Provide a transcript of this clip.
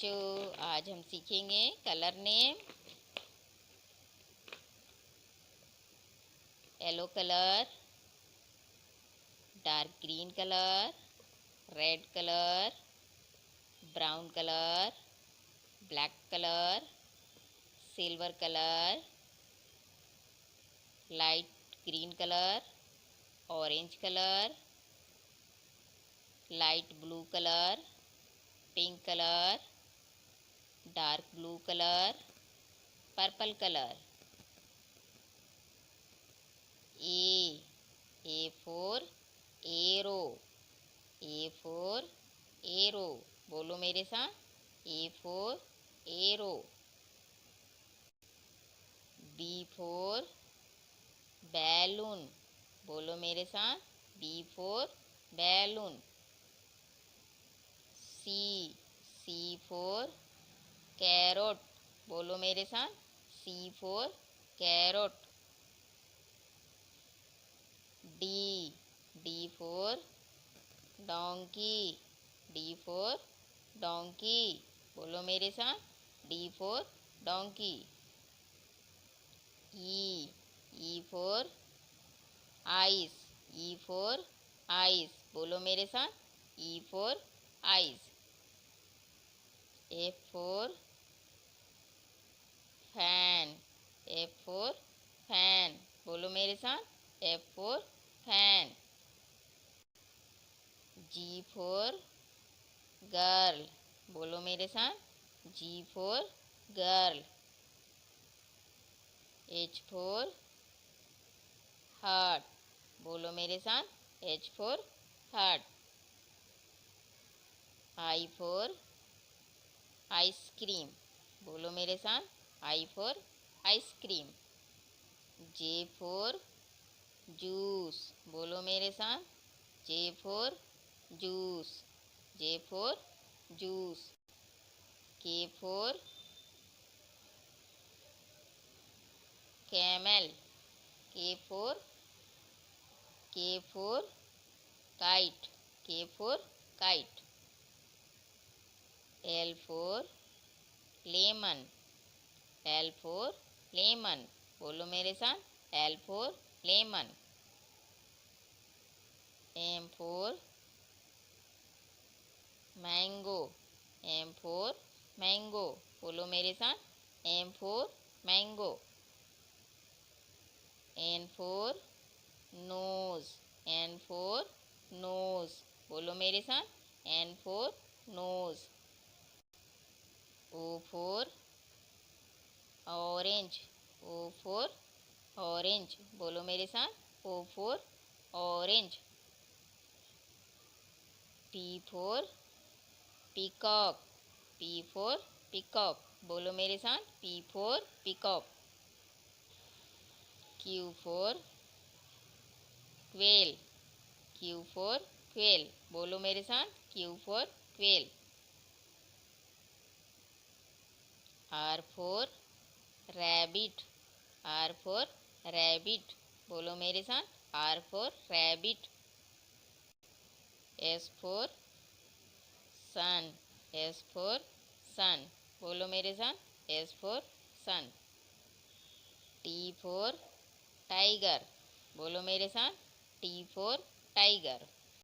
बच्चों, आज हम सीखेंगे colour name. Yellow colour, dark green colour, red colour, brown colour, black colour, silver colour, light green colour, orange colour, light blue colour, pink colour, dark blue colour, purple colour. A for arrow, A for arrow, बोलो मेरे साथ, A for arrow. B for balloon, बोलो मेरे साथ, B for balloon. C for carrot, बोलो मेरे साथ, C for carrot. D for donkey, D for donkey, बोलो मेरे साथ, D for donkey. E for ice, E for ice, बोलो मेरे साथ, E for ice. F for fan, F for fan, बोलो मेरे साथ, F for fan. G for girl, बोलो मेरे साथ, G for girl. H for heart, बोलो मेरे साथ, H for heart. I for ice cream, बोलो मेरे साथ, I for ice cream. J for juice, बोलो मेरे साथ, J for juice, J for juice. के for camel, K for kite, K for kite. L for lemon, L for lemon, बोलो मेरे साथ, L for lemon. M for mango, M for mango, बोलो मेरे साथ, M for mango. N for nose, N for nose, बोलो मेरे साथ, N for nose. O for orange, O for orange, बोलो मेरे साथ, O for orange. P for peacock, P for peacock, बोलो मेरे साथ, P for peacock. Q for quail, Q for quail, बोलो मेरे साथ, Q for quail. R for rabbit, R for rabbit, बोलो मेरे साथ, R for rabbit. S for sun, S for sun, बोलो मेरे साथ, S for sun. T for tiger, बोलो मेरे साथ, टी फॉर टाइगर।